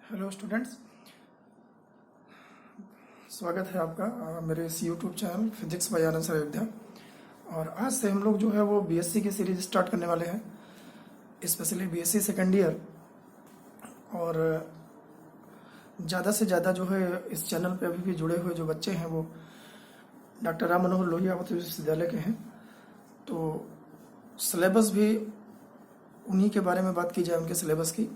Hello students, स्वागत है आपका मेरे इस यूट्यूब चैनल फिजिक्स बाय आनंद सर अयोध्या। और आज से हम लोग जो है वो बीएससी की सीरीज स्टार्ट करने वाले हैं, स्पेशली बीएससी सेकेंड ईयर। और ज़्यादा से ज़्यादा जो है इस चैनल पे अभी भी जुड़े हुए जो बच्चे हैं वो डॉक्टर राम मनोहर लोहिया विश्वविद्यालय के हैं। तो सिलेबस भी उन्हीं के बारे में बात की जाए, उनके सिलेबस की।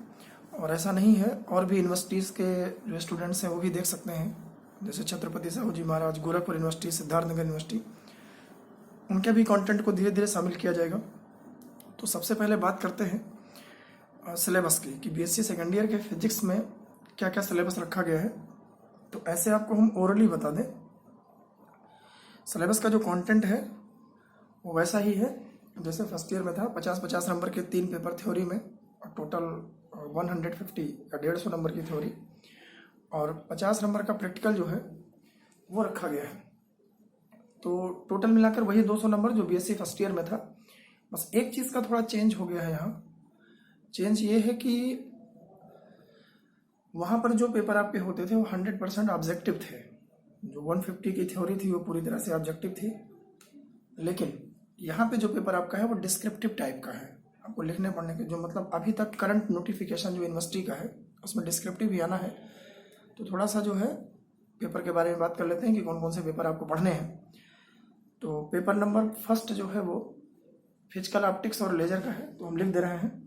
और ऐसा नहीं है, और भी यूनिवर्सिटीज़ के जो स्टूडेंट्स हैं वो भी देख सकते हैं, जैसे छत्रपति साहू जी महाराज, गोरखपुर यूनिवर्सिटी, सिद्धार्थनगर यूनिवर्सिटी, उनके भी कंटेंट को धीरे धीरे शामिल किया जाएगा। तो सबसे पहले बात करते हैं सिलेबस की कि बीएससी सेकेंड ईयर के फिजिक्स में क्या क्या सिलेबस रखा गया है। तो ऐसे आपको हम ओरली बता दें, सिलेबस का जो कंटेंट है वो वैसा ही है जैसे फर्स्ट ईयर में था। 50-50 नंबर के 3 पेपर थ्योरी में, और टोटल 150 या 150 नंबर की थ्योरी, और 50 नंबर का प्रैक्टिकल जो है वो रखा गया है। तो टोटल मिलाकर वही 200 नंबर जो बीएससी फर्स्ट ईयर में था। बस एक चीज़ का थोड़ा चेंज हो गया है यहाँ। चेंज ये है कि वहाँ पर जो पेपर आपके होते थे वो 100% ऑब्जेक्टिव थे। जो 150 की थ्योरी थी वो पूरी तरह से ऑब्जेक्टिव थी, लेकिन यहाँ पे जो पेपर आपका है वो डिस्क्रिप्टिव टाइप का है। आपको लिखने पढ़ने के जो मतलब अभी तक करंट नोटिफिकेशन जो यूनिवर्सिटी का है उसमें डिस्क्रिप्टिव भी आना है। तो थोड़ा सा जो है पेपर के बारे में बात कर लेते हैं कि कौन कौन से पेपर आपको पढ़ने हैं। तो पेपर नंबर फर्स्ट जो है वो फिजिकल ऑप्टिक्स और लेजर का है, तो हम लिख दे रहे हैं।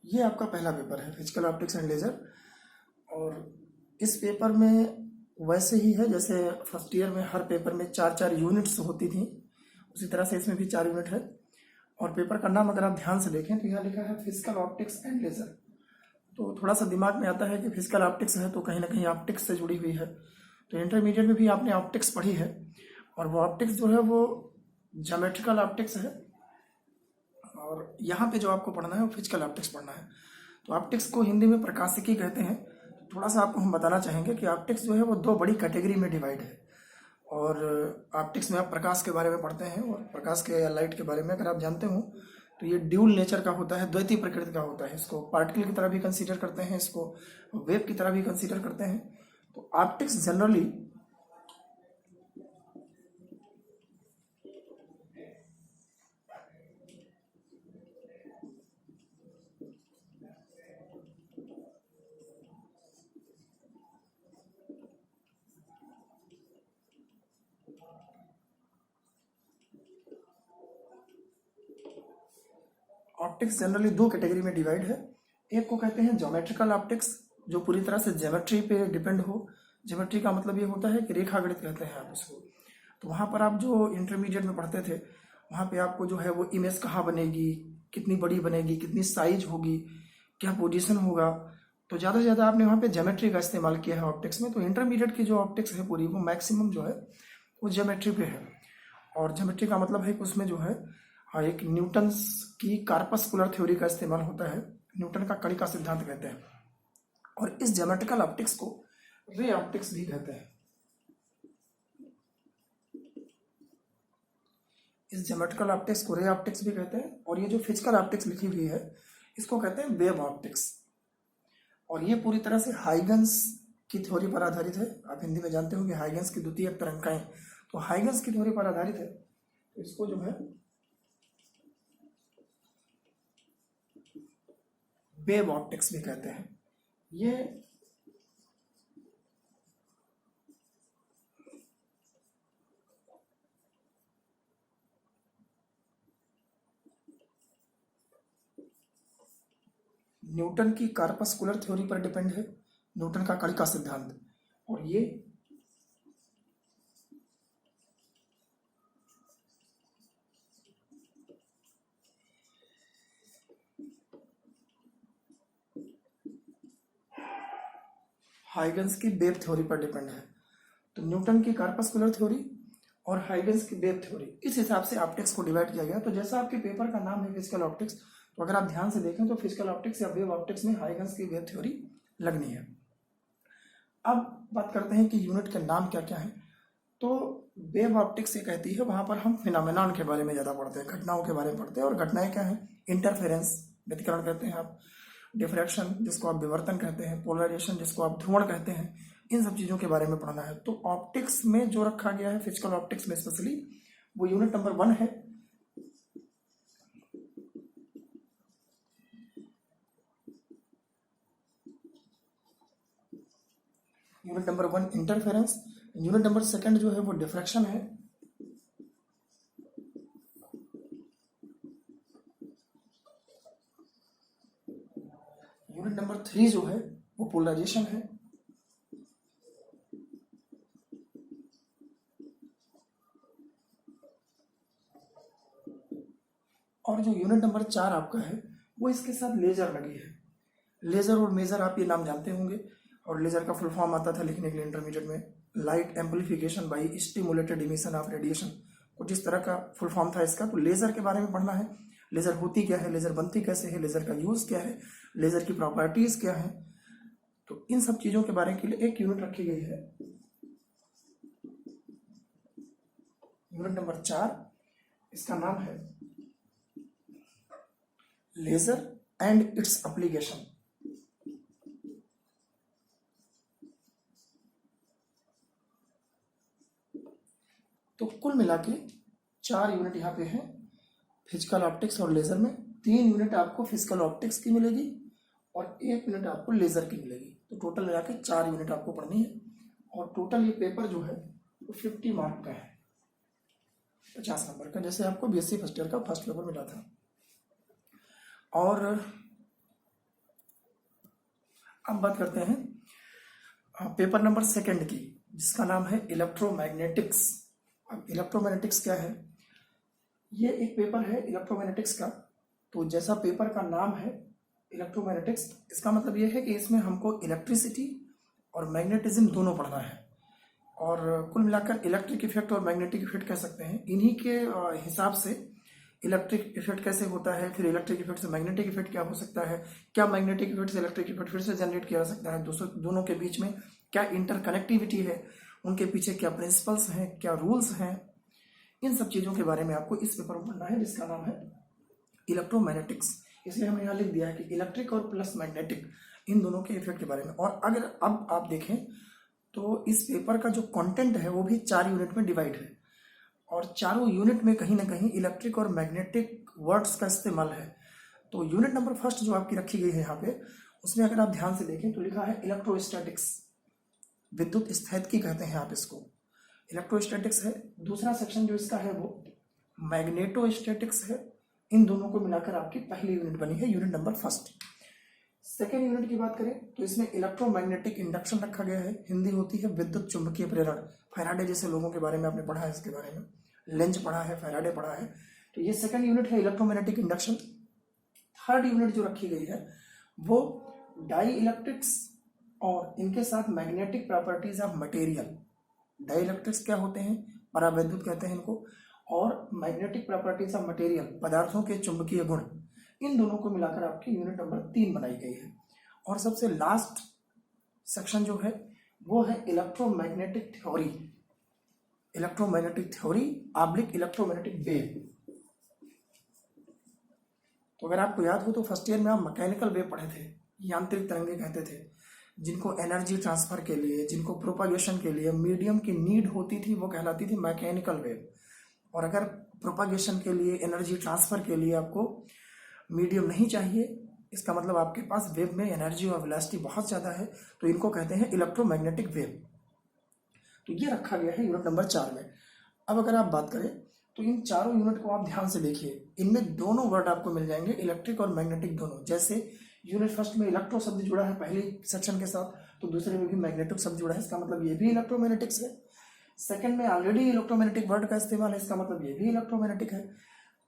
ये आपका पहला पेपर है, फिजिकल ऑप्टिक्स एंड लेजर। और इस पेपर में वैसे ही है जैसे फर्स्ट ईयर में हर पेपर में 4-4 यूनिट्स होती थी, उसी तरह से इसमें भी 4 यूनिट है। और पेपर का नाम अगर आप ध्यान से देखें तो यहाँ लिखा है फिजिकल ऑप्टिक्स एंड लेजर। तो थोड़ा सा दिमाग में आता है कि फिजिकल ऑप्टिक्स है तो कहीं ना कहीं ऑप्टिक्स से जुड़ी हुई है। तो इंटरमीडिएट में भी आपने ऑप्टिक्स पढ़ी है, और वो ऑप्टिक्स जो है वो ज्योमेट्रिकल ऑप्टिक्स है। और यहाँ पे जो आपको पढ़ना है वो फिजिकल ऑप्टिक्स पढ़ना है। तो ऑप्टिक्स को हिंदी में प्रकाशिकी कहते हैं। थोड़ा सा आपको हम बताना चाहेंगे कि ऑप्टिक्स जो है वो 2 बड़ी कैटेगरी में डिवाइड है। और ऑप्टिक्स में आप प्रकाश के बारे में पढ़ते हैं, और प्रकाश के या लाइट के बारे में अगर आप जानते हो तो ये ड्यूल नेचर का होता है, द्वैतीय प्रकृति का होता है। इसको पार्टिकल की तरह भी कंसीडर करते हैं, इसको वेव की तरह भी कंसीडर करते हैं। तो optics generally optics generally 2 category में डिवाइड है। एक को कहते हैं ज्योमेट्रिकल ऑप्टिक्स, जो पूरी तरह से ज्योमेट्री पे डिपेंड हो। ज्योमेट्री का मतलब ये होता है कि रेखा गणित कहते हैं आप उसको। तो वहाँ पर आप जो इंटरमीडिएट में पढ़ते थे वहाँ पे आपको जो है वो इमेज कहाँ बनेगी, कितनी बड़ी बनेगी, कितनी साइज होगी, क्या पोजीशन होगा। तो ज़्यादा से ज़्यादा आपने वहाँ पे ज्योमेट्री का इस्तेमाल किया है ऑप्टिक्स में। तो इंटरमीडिएट की जो ऑप्टिक्स है पूरी, वो मैक्सिमम जो है वो ज्योमेट्री पे है। और ज्योमेट्री का मतलब है कि उसमें जो है एक न्यूटन्स की कार्पस्कुलर थ्योरी का इस्तेमाल होता है। न्यूटन का कड़ी का सिद्धांत कहते हैं। और इस ज्योमेट्रिकल ऑप्टिक्स को रे ऑप्टिक्स भी कहते हैं। इस ज्योमेट्रिकल ऑप्टिक्स को रे ऑप्टिक्स भी कहते हैं। और ये जो फिजिकल ऑप्टिक्स लिखी हुई है इसको कहते हैं वेव ऑप्टिक्स। और ये पूरी तरह से हाइगन्स की थ्योरी पर आधारित है। आप हिंदी में जानते हो कि हाइगन्स की द्वितीयक तरंगाएं, तो हाइगन्स की थ्योरी पर आधारित है। तो इसको जो है वेव ऑप्टिक्स भी कहते हैं। ये न्यूटन की कार्पस्कुलर थ्योरी पर डिपेंड है, न्यूटन का कड़ी का सिद्धांत। और ये हाइगन्स की वेव थ्योरी पर डिपेंड है। तो न्यूटन की कार्पस्कुलर थ्योरी और हाइगन्स की वेव थ्योरी, इस हिसाब से ऑप्टिक्स को डिवाइड किया गया। तो जैसा आपके पेपर का नाम है फिजिकल ऑप्टिक्स, तो अगर आप ध्यान से देखें तो फिजिकल ऑप्टिक्स या वेव ऑप्टिक्स में हाइगन्स की वेव थ्योरी लगनी है। अब बात करते हैं कि यूनिट के नाम क्या क्या है। तो वेव ऑप्टिक्स ये कहती है वहां पर हम फिनोमेनॉन के बारे में ज़्यादा पढ़ते हैं, घटनाओं के बारे में पढ़ते हैं। और घटनाएं क्या है? इंटरफेरेंस व्यतिकरण कहते हैं आप, डिफ्रैक्शन जिसको आप विवर्तन कहते हैं, पोलराइजेशन जिसको आप ध्रुवण कहते हैं, इन सब चीज़ों के बारे में पढ़ना है। तो ऑप्टिक्स में जो रखा गया है फिजिकल ऑप्टिक्स में स्पेशली, वो यूनिट नंबर 1 है। Unit number 1 interference. Unit number 2 जो है वो डिफ्रैक्शन है। यूनिट नंबर 3 जो है वो पोलराइजेशन है। और जो यूनिट नंबर 4 आपका है वो इसके साथ लेजर लगी है। लेजर और मेजर आप ये नाम जानते होंगे, और लेजर का फुल फॉर्म आता था लिखने के लिए इंटरमीडिएट में, light amplification by stimulated emission of radiation, कुछ इस तरह का फुल फॉर्म था इसका। तो लेजर के बारे में पढ़ना है, लेजर होती क्या है, लेजर बनती कैसे है, लेजर का यूज क्या है, लेजर की प्रॉपर्टीज क्या है। तो इन सब चीजों के बारे के लिए एक यूनिट रखी गई है, यूनिट नंबर 4। इसका नाम है लेजर एंड इट्स एप्लीकेशन। तो कुल मिला के 4 यूनिट यहाँ पे है फिजिकल ऑप्टिक्स और लेजर में। 3 यूनिट आपको फिजिकल ऑप्टिक्स की मिलेगी और 1 यूनिट आपको लेजर की मिलेगी। तो टोटल मिला के 4 यूनिट आपको पढ़नी है। और टोटल ये पेपर जो है वो 50 मार्क का है, 50 नंबर का, जैसे आपको बीएससी फर्स्ट ईयर का फर्स्ट पेपर मिला था। और अब बात करते हैं पेपर नंबर 2 की, जिसका नाम है इलेक्ट्रोमैग्नेटिक्स। अब इलेक्ट्रोमैग्नेटिक्स क्या है? ये एक पेपर है इलेक्ट्रोमैग्नेटिक्स का। तो जैसा पेपर का नाम है इलेक्ट्रोमैग्नेटिक्स, इसका मतलब ये है कि इसमें हमको इलेक्ट्रिसिटी और मैग्नेटिज्म दोनों पढ़ना है। और कुल मिलाकर इलेक्ट्रिक इफेक्ट और मैग्नेटिक इफेक्ट कह सकते हैं। इन्हीं के हिसाब से इलेक्ट्रिक इफेक्ट कैसे होता है, फिर इलेक्ट्रिक इफेक्ट से मैग्नेटिक इफेक्ट क्या हो सकता है, क्या मैग्नेटिक इफेक्ट से इलेक्ट्रिक इफेक्ट फिर से जनरेट किया जा सकता है, दोनों के बीच में क्या इंटरकनेक्टिविटी है, उनके पीछे क्या प्रिंसिपल्स हैं, क्या रूल्स हैं, इन सब चीज़ों के बारे में आपको इस पेपर में पढ़ना है, जिसका नाम है इलेक्ट्रोमैग्नेटिक्स। इसलिए हमने यहाँ लिख दिया है कि इलेक्ट्रिक और प्लस मैग्नेटिक, इन दोनों के इफेक्ट के बारे में। और अगर अब आप देखें तो इस पेपर का जो कंटेंट है वो भी 4 यूनिट में डिवाइड है, और चारों यूनिट में कहीं ना कहीं इलेक्ट्रिक और मैग्नेटिक वर्ड्स का इस्तेमाल है। तो यूनिट नंबर 1 जो आपकी रखी गई है यहाँ पे, उसमें अगर आप ध्यान से देखें तो लिखा है इलेक्ट्रोस्टैटिक्स, विद्युत स्थैतिकी कहते हैं आप इसको, इलेक्ट्रोस्टैटिक्स है। दूसरा सेक्शन जो इसका है वो मैग्नेटोस्टैटिक्स है। इन दोनों को मिलाकर आपकी पहली यूनिट बनी है, यूनिट नंबर 1। सेकेंड यूनिट की बात करें तो इसमें इलेक्ट्रोमैग्नेटिक इंडक्शन रखा गया है, हिंदी होती है विद्युत चुंबकीय प्रेरण। फैराडे जैसे लोगों के बारे में आपने पढ़ा है, इसके बारे में लेंज पढ़ा है, फैराडे पढ़ा है। तो ये सेकेंड यूनिट है इलेक्ट्रोमैग्नेटिक इंडक्शन। थर्ड यूनिट जो रखी गई है वो डाई इलेक्ट्रिक्स और इनके साथ magnetic properties of material. Dielectrics क्या होते हैं? परावैद्युत कहते हैं इनको। और मैग्नेटिक प्रॉपर्टीज ऑफ मटेरियल, पदार्थों के चुंबकीय गुण। इन दोनों को मिलाकर आपकी यूनिट नंबर 3 बनाई गई है। और सबसे लास्ट सेक्शन जो है वो है electromagnetic theory, electromagnetic theory oblique electromagnetic wave. तो अगर आपको याद हो तो फर्स्ट ईयर में आप मैकेनिकल वेव पढ़े थे, यांत्रिक तरंगे कहते थे, जिनको एनर्जी ट्रांसफर के लिए, जिनको प्रोपागेशन के लिए मीडियम की नीड होती थी, वो कहलाती थी मैकेनिकल वेव। और अगर प्रोपागेशन के लिए, एनर्जी ट्रांसफर के लिए आपको मीडियम नहीं चाहिए, इसका मतलब आपके पास वेव में एनर्जी और वेलोसिटी बहुत ज़्यादा है, तो इनको कहते हैं इलेक्ट्रोमैग्नेटिक वेव। तो ये रखा गया है यूनिट नंबर 4 में। अब अगर आप बात करें तो इन चारों यूनिट को आप ध्यान से देखिए, इनमें दोनों वर्ड आपको मिल जाएंगे, इलेक्ट्रिक और मैग्नेटिक दोनों। जैसे यूनिट 1 में इलेक्ट्रो शब्द जुड़ा है पहले सेक्शन के साथ, तो दूसरे में भी मैग्नेटिक शब्द जुड़ा है, इसका मतलब ये भी इलेक्ट्रोमैग्नेटिक्स है। सेकंड में ऑलरेडी इलेक्ट्रोमैग्नेटिक वर्ड का इस्तेमाल है, इसका मतलब ये भी इलेक्ट्रोमैग्नेटिक है।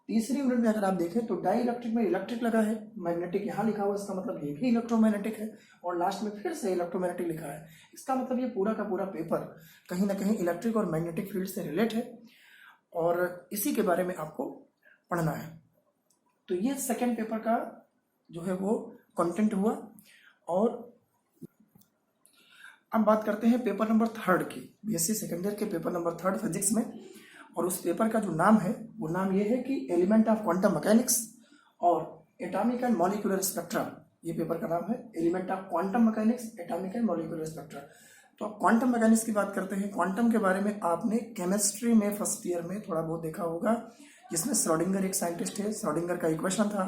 तीसरी यूनिट में अगर आप देखें तो डाई इलेक्ट्रिक में इलेक्ट्रिक लगा है, मैग्नेटिक यहाँ लिखा हुआ, इसका मतलब ये भी इलेक्ट्रोमैग्नेटिक है, और लास्ट में फिर से इलेक्ट्रोमैग्नेटिक लिखा है। इसका मतलब ये पूरा का पूरा पेपर कहीं ना कहीं इलेक्ट्रिक और मैग्नेटिक फील्ड से रिलेट है, और इसी के बारे में आपको पढ़ना है। तो ये सेकेंड पेपर का जो है वो कंटेंट हुआ। और अब बात करते हैं पेपर नंबर 3 की, बीएससी सेकेंड ईयर के पेपर नंबर 3 फिजिक्स में। और उस पेपर का जो नाम है वो नाम ये है कि एलिमेंट ऑफ क्वांटम मैकेनिक्स और एटॉमिक एंड मॉलिक्यूलर स्पेक्ट्रा। ये पेपर का नाम है element of quantum mechanics, atomic and molecular spectra. तो अब क्वांटम मैकेनिक्स की बात करते हैं। क्वांटम के बारे में आपने केमिस्ट्री में फर्स्ट ईयर में थोड़ा बहुत देखा होगा, जिसमें श्रोडिंगर एक साइंटिस्ट है, श्रोडिंगर का इक्वेशन था,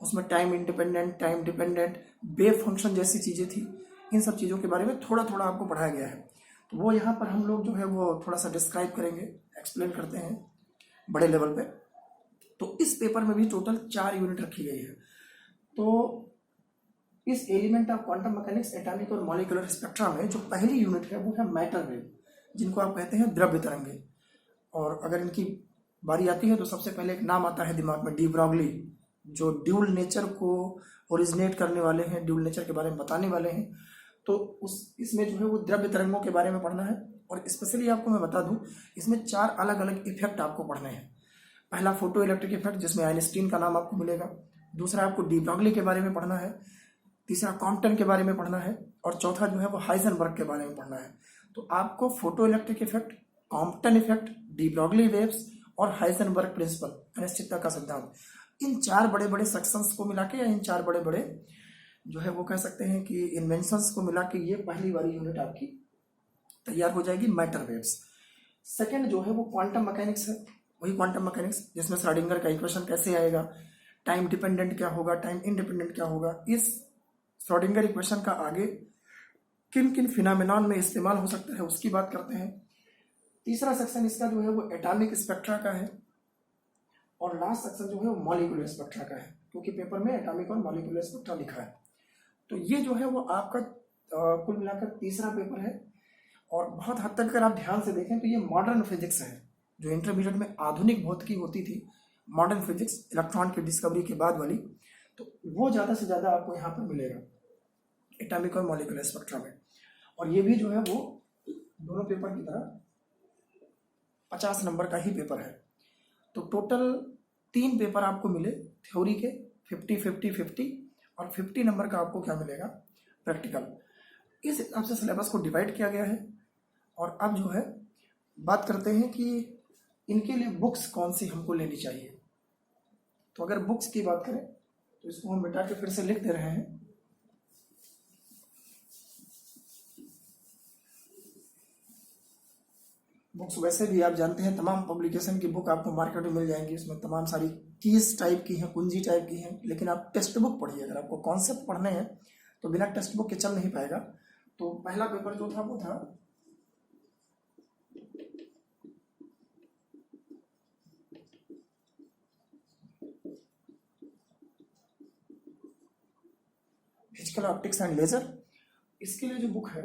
उसमें time independent, time dependent, wave function जैसी चीज़ें थी। इन सब चीज़ों के बारे में थोड़ा थोड़ा आपको पढ़ाया गया है। तो वो यहाँ पर हम लोग जो है वो थोड़ा सा डिस्क्राइब करेंगे, एक्सप्लेन करते हैं बड़े लेवल पे। तो इस पेपर में भी टोटल 4 यूनिट रखी गई है। तो इस element of quantum mechanics, atomic और मॉलिक्यूलर स्पेक्ट्रा में जो पहली यूनिट है वो है मैटर वेव, जिनको आप कहते हैं द्रव्य तरंगे। और अगर इनकी बारी आती है तो सबसे पहले एक नाम आता है दिमाग में, डी ब्रॉगली, जो ड्यूल नेचर को ओरिजिनेट करने वाले हैं, ड्यूल नेचर के बारे में बताने वाले हैं। तो इसमें जो है वो द्रव्य तरंगों के बारे में पढ़ना है। और स्पेशली आपको मैं बता दूं, इसमें 4 अलग अलग इफेक्ट आपको पढ़ने हैं। पहला फोटो इलेक्ट्रिक इफेक्ट, जिसमें आइंस्टीन का नाम आपको मिलेगा। दूसरा आपको डी ब्रॉगली के बारे में पढ़ना है। तीसरा कॉम्पटन के बारे में पढ़ना है। और चौथा जो है वो हाइजेनबर्ग के बारे में पढ़ना है। तो आपको photo electric effect, Compton effect, de Broglie waves और हाइजेनबर्ग प्रिंसिपल, अनिश्चितता का सिद्धांत, इन 4 बड़े बड़े सेक्शंस को मिला के, या इन 4 बड़े बड़े जो है वो कह सकते हैं कि इन्वेंशंस को मिला के, ये पहली वाली यूनिट आपकी तैयार हो जाएगी, मैटर वेव्स। सेकंड जो है वो क्वांटम मैकेनिक्स है, वही क्वांटम मैकेनिक्स जिसमें श्रोडिंगर का इक्वेशन कैसे आएगा, टाइम डिपेंडेंट क्या होगा, टाइम इंडिपेंडेंट क्या होगा, इस श्रोडिंगर इक्वेशन का आगे किन किन फिनोमेनॉन में इस्तेमाल हो सकता है उसकी बात करते हैं। तीसरा सेक्शन इसका जो है वो एटॉमिक स्पेक्ट्रा का है। और लास्ट सेक्शन जो है वो मॉलिक्यूलर स्पेक्ट्रा का है, क्योंकि पेपर में एटॉमिक और मॉलिक्यूलर स्पेक्ट्रा लिखा है। तो ये जो है वो आपका कुल मिलाकर तीसरा पेपर है। और बहुत हद तक अगर आप ध्यान से देखें तो ये मॉडर्न फिजिक्स है, जो इंटरमीडिएट में आधुनिक भौतिकी होती थी, मॉडर्न फिजिक्स, इलेक्ट्रॉन की डिस्कवरी के बाद वाली, तो वो ज़्यादा से ज़्यादा आपको यहाँ पर मिलेगा एटॉमिक और मॉलिक्यूलर स्पेक्ट्रा में। और ये भी जो है वो दोनों पेपर की तरह 50 नंबर का ही पेपर है। तो टोटल 3 पेपर आपको मिले थ्योरी के, 50-50-50, और 50 नंबर का आपको क्या मिलेगा, प्रैक्टिकल। इस हिसाब से सिलेबस को डिवाइड किया गया है। और अब जो है बात करते हैं कि इनके लिए बुक्स कौन सी हमको लेनी चाहिए। तो अगर बुक्स की बात करें तो इसको हम मिटा के फिर से लिख दे रहे हैं। बुक्स वैसे भी आप जानते हैं, तमाम पब्लिकेशन की बुक आपको मार्केट में मिल जाएंगी। इसमें तमाम सारी कीज टाइप की हैं, कुंजी टाइप की हैं। लेकिन आप टेक्स्ट बुक पढ़िए, अगर आपको कॉन्सेप्ट पढ़ने हैं तो बिना टेक्स्ट बुक के चल नहीं पाएगा। तो पहला पेपर जो था वो था फिजिकल ऑप्टिक्स एंड लेजर। इसके लिए जो बुक है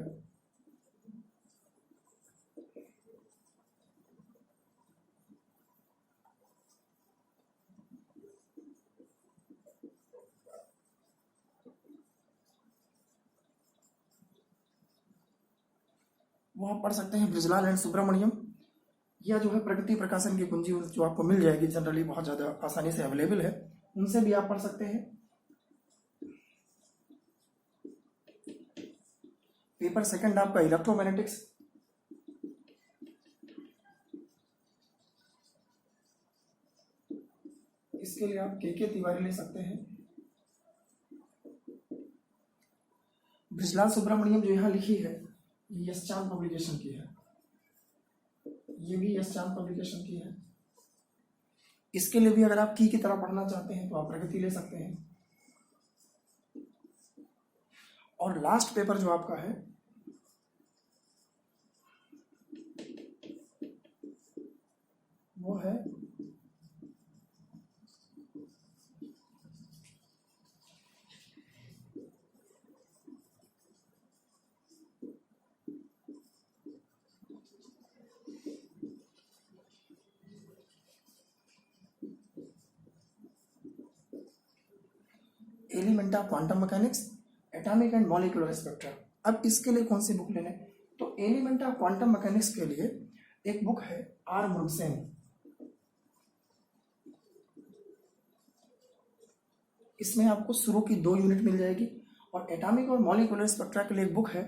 वो आप पढ़ सकते हैं ब्रिजलाल एंड सुब्रमण्यम, या जो है प्रगति प्रकाशन की कुंजी, जो आपको मिल जाएगी जनरली, बहुत ज़्यादा आसानी से अवेलेबल है, उनसे भी आप पढ़ सकते हैं। पेपर सेकंड आपका इलेक्ट्रोमैग्नेटिक्स, इसके लिए आप के तिवारी ले सकते हैं। ब्रिजलाल सुब्रमण्यम जो यहाँ लिखी है ये यश चांद पब्लिकेशन की है, ये भी यश चांद पब्लिकेशन की है। इसके लिए भी अगर आप की तरह पढ़ना चाहते हैं तो आप प्रगति ले सकते हैं। और लास्ट पेपर जो आपका है वो है elementary quantum mechanics, atomic and molecular spectra. अब इसके लिए कौन सी बुक लेने, तो एलिमेंटा क्वांटम मैकेनिक्स के लिए एक बुक है आर मुरुगसेन, इसमें आपको शुरू की 2 यूनिट मिल जाएगी। और एटॉमिक और मॉलिक्यूलर स्पेक्ट्रा के लिए एक बुक है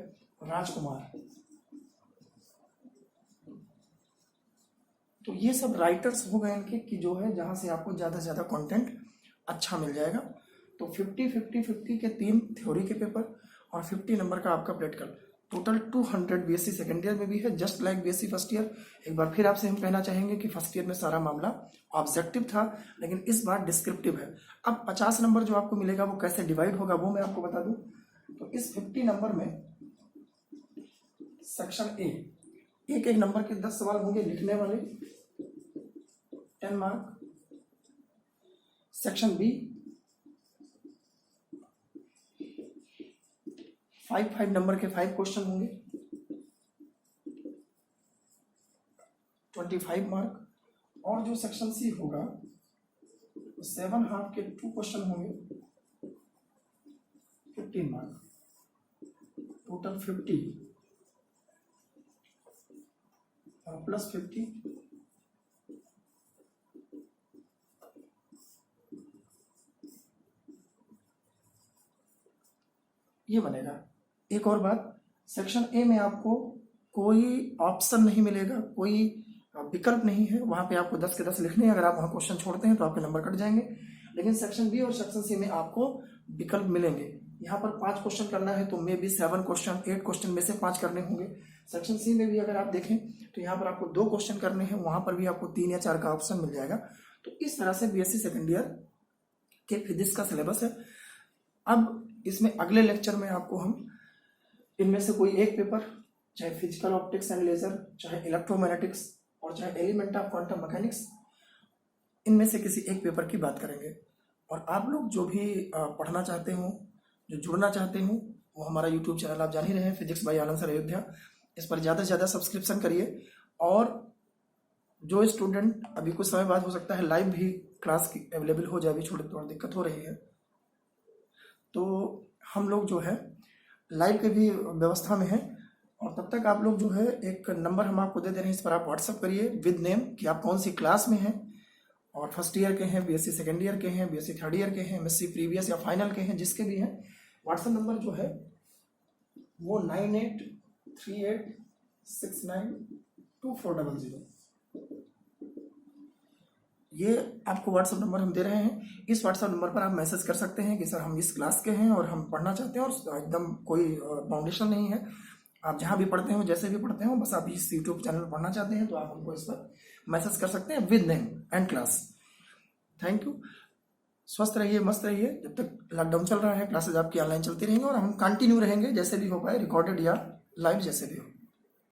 राजकुमार। तो ये सब राइटर्स हो गए इनके कि जो है जहां से आपको ज़्यादा से ज़्यादा कंटेंट अच्छा मिल जाएगा। तो 50-50-50 के 3 थ्योरी के पेपर और 50 नंबर का आपका practical, total 200 BSc second year में भी है, just like BSc first year. एक बार फिर आपसे हम कहना चाहेंगे कि फर्स्ट ईयर में सारा मामला ऑब्जेक्टिव था, लेकिन इस बार डिस्क्रिप्टिव है। अब 50 नंबर जो आपको मिलेगा वो कैसे डिवाइड होगा वो मैं आपको बता दूं। तो इस 50 नंबर में सेक्शन ए, एक एक नंबर के 10 सवाल होंगे लिखने वाले, 10 मार्क। सेक्शन बी 5 नंबर के 5 क्वेश्चन होंगे, 25 मार्क। और जो सेक्शन सी होगा 7 हाफ के 2 क्वेश्चन होंगे, 15 मार्क, टोटल 50 और प्लस 50 ये बनेगा। एक और बात, सेक्शन ए में आपको कोई ऑप्शन नहीं मिलेगा, कोई विकल्प नहीं है, वहां पे आपको 10 के 10 लिखने हैं। अगर आप वहां क्वेश्चन छोड़ते हैं तो आपके नंबर कट जाएंगे। लेकिन सेक्शन बी और सेक्शन सी में आपको विकल्प मिलेंगे। यहाँ पर 5 क्वेश्चन करना है तो मे बी 7 क्वेश्चन, 8 क्वेश्चन में से 5 करने होंगे। सेक्शन सी में भी अगर आप देखें तो यहाँ पर आपको 2 क्वेश्चन करने हैं, वहां पर भी आपको 3 या 4 का ऑप्शन मिल जाएगा। तो इस तरह से बीएससी सेकेंड ईयर के फिजिक्स का सिलेबस है। अब इसमें अगले लेक्चर में आपको हम इनमें से कोई एक पेपर, चाहे फिजिकल ऑप्टिक्स एंड लेजर, चाहे इलेक्ट्रोमैग्नेटिक्स और चाहे एलिमेंट ऑफ क्वांटम मैकेनिक्स, इनमें से किसी एक पेपर की बात करेंगे। और आप लोग जो भी पढ़ना चाहते हो, जो जुड़ना चाहते हो, वो हमारा यूट्यूब चैनल आप जान ही रहे हैं, फिजिक्स बाय आनंद सर अयोध्या। इस पर ज़्यादा से ज़्यादा सब्सक्रिप्शन करिए। और जो स्टूडेंट अभी कुछ समय बाद हो सकता है लाइव भी क्लास की अवेलेबल हो जाए, अभी थोड़ी दिक्कत हो रही है, तो हम लोग जो है लाइव के भी व्यवस्था में है। और तब तक आप लोग जो है एक नंबर हम आपको दे दे रहे हैं, इस पर आप व्हाट्सअप करिए विद नेम कि आप कौन सी क्लास में हैं, और फर्स्ट ईयर के हैं, बीएससी सेकेंड ईयर के हैं, बीएससी थर्ड ईयर के हैं, एमएससी प्रीवियस या फाइनल के हैं, जिसके भी हैं। व्हाट्सएप नंबर जो है वो 9838692400। ये आपको व्हाट्सएप नंबर हम दे रहे हैं। इस व्हाट्सएप नंबर पर आप मैसेज कर सकते हैं कि सर हम इस क्लास के हैं और हम पढ़ना चाहते हैं, और एकदम कोई बाउंडेशन नहीं है, आप जहाँ भी पढ़ते हो, जैसे भी पढ़ते हो, बस आप इस यूट्यूब चैनल पर पढ़ना चाहते हैं तो आप हमको इस पर मैसेज कर सकते हैं with name and class. Thank you. स्वस्थ रहिए, मस्त रहिए। जब तक लॉकडाउन चल रहा है क्लासेज आपकी ऑनलाइन चलती रहेंगी और हम कंटिन्यू रहेंगे, जैसे भी हो पाए, रिकॉर्डेड या लाइव जैसे भी हो।